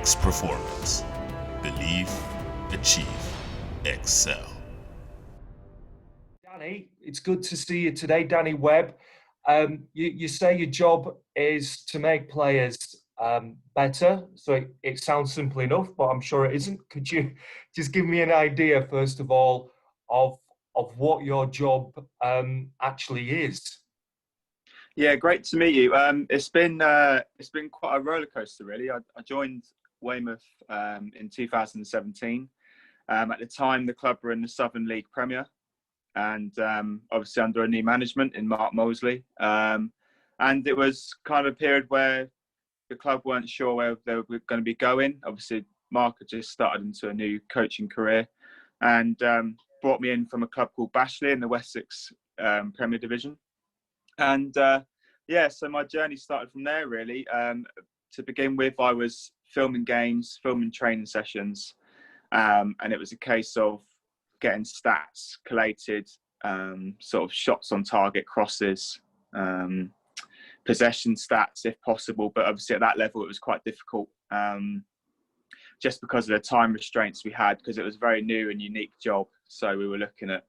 Max Performance. Believe, achieve, excel. Danny, it's good to see you today, Danny Webb. You say your job is to make players better, so it sounds simple enough, but I'm sure it isn't. Could you just give me an idea, first of all, of what your job actually is? Yeah, great to meet you. It's been quite a roller coaster, really. I joined Weymouth in 2017. At the time, the club were in the Southern League Premier, and obviously under a new management in Mark Mosley. And it was kind of a period where the club weren't sure where they were going to be going. Obviously, Mark had just started into a new coaching career, and brought me in from a club called Bashley in the Wessex Premier Division. And so my journey started from there, really. To begin with, I was filming games, filming training sessions, and it was a case of getting stats collated, sort of shots on target, crosses, possession stats if possible. But obviously at that level, it was quite difficult, just because of the time restraints we had, because it was a very new and unique job. So we were looking at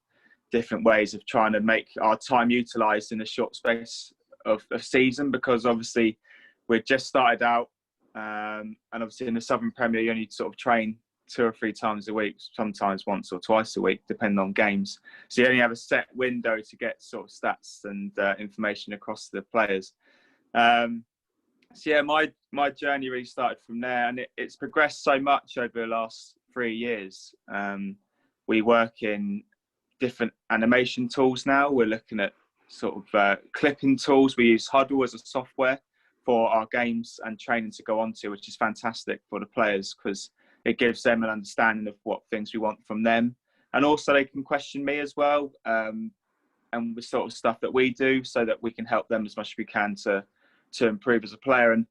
different ways of trying to make our time utilised in a short space of a season, because obviously we'd just started out, and obviously in the Southern Premier you only sort of train 2 or 3 times a week, sometimes once or twice a week, depending on games. So you only have a set window to get sort of stats and information across the players. My journey really started from there, and it's progressed so much over the last 3 years. We work in different animation tools now. We're looking at sort of clipping tools. We use Huddle as a software for our games and training to go on to, which is fantastic for the players, because it gives them an understanding of what things we want from them. And also they can question me as well, and the sort of stuff that we do, so that we can help them as much as we can to improve as a player. And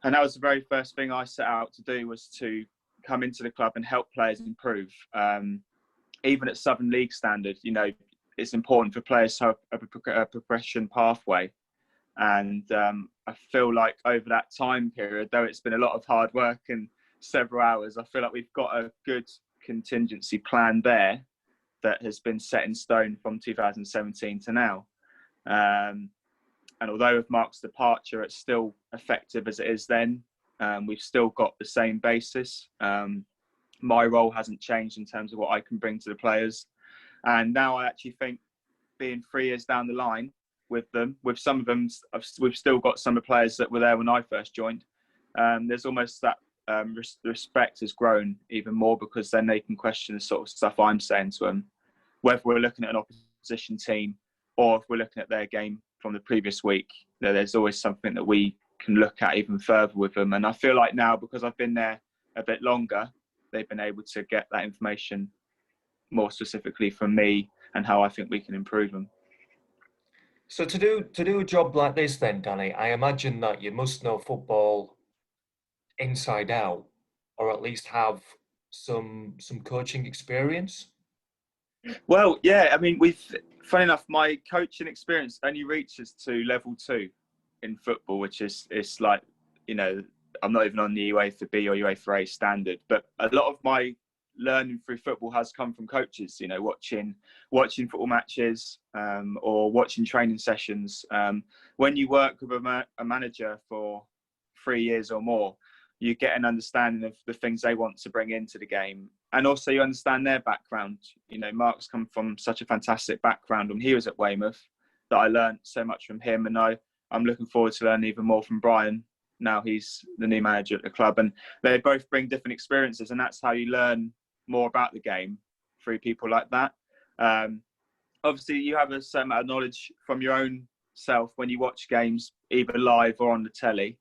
that was the very first thing I set out to do, was to come into the club and help players improve. Even at Southern League standard, it's important for players to have a progression pathway. And I feel like over that time period, though it's been a lot of hard work and several hours, I feel like we've got a good contingency plan there that has been set in stone from 2017 to now. And although with Mark's departure, it's still effective as it is then. We've still got the same basis. My role hasn't changed in terms of what I can bring to the players. And now I actually think, being 3 years down the line with them, with some of them, we've still got some of the players that were there when I first joined. There's almost that respect has grown even more, because then they can question the sort of stuff I'm saying to them, whether we're looking at an opposition team or if we're looking at their game from the previous week. There's always something that we can look at even further with them. And I feel like now, because I've been there a bit longer, they've been able to get that information more specifically from me and how I think we can improve them. So to do a job like this then, Danny, I imagine that you must know football inside out, or at least have some coaching experience. Well, yeah, I mean, funny enough, my coaching experience only reaches to level 2 in football, which is, it's like, I'm not even on the UEFA B or UEFA A standard, but a lot of my learning through football has come from coaches, watching football matches, or watching training sessions. When you work with a manager for 3 years or more, you get an understanding of the things they want to bring into the game. And also you understand their background. Mark's come from such a fantastic background when he was at Weymouth, that I learned so much from him. And I'm looking forward to learning even more from Brian. Now he's the new manager at the club, and they both bring different experiences, and that's how you learn more about the game, through people like that. Obviously you have a certain amount of knowledge from your own self when you watch games, either live or on the telly,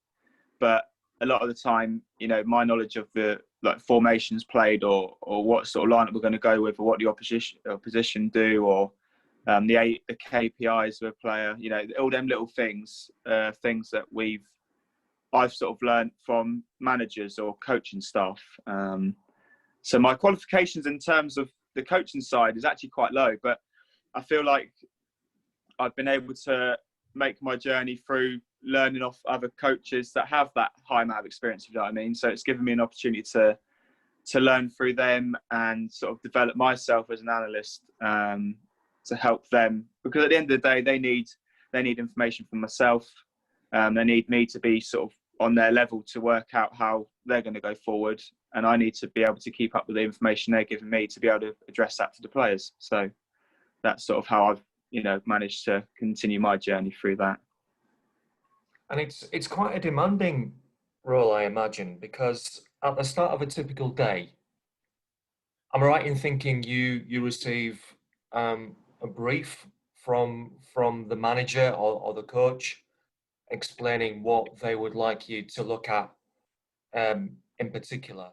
but a lot of the time, my knowledge of the formations played, or what sort of lineup we're going to go with, or what the opposition do, or the KPIs of a player, all them little things, things that I've sort of learned from managers or coaching staff. So my qualifications in terms of the coaching side is actually quite low, but I feel like I've been able to make my journey through learning off other coaches that have that high amount of experience, if you know what I mean. So it's given me an opportunity to learn through them and sort of develop myself as an analyst, to help them, because at the end of the day, they need information from myself. They need me to be sort of on their level to work out how they're going to go forward, and I need to be able to keep up with the information they're giving me to be able to address that to the players. So that's sort of how I've managed to continue my journey through that. And it's quite a demanding role, I imagine, because at the start of a typical day, am I right in thinking you receive a brief from the manager or the coach explaining what they would like you to look at in particular?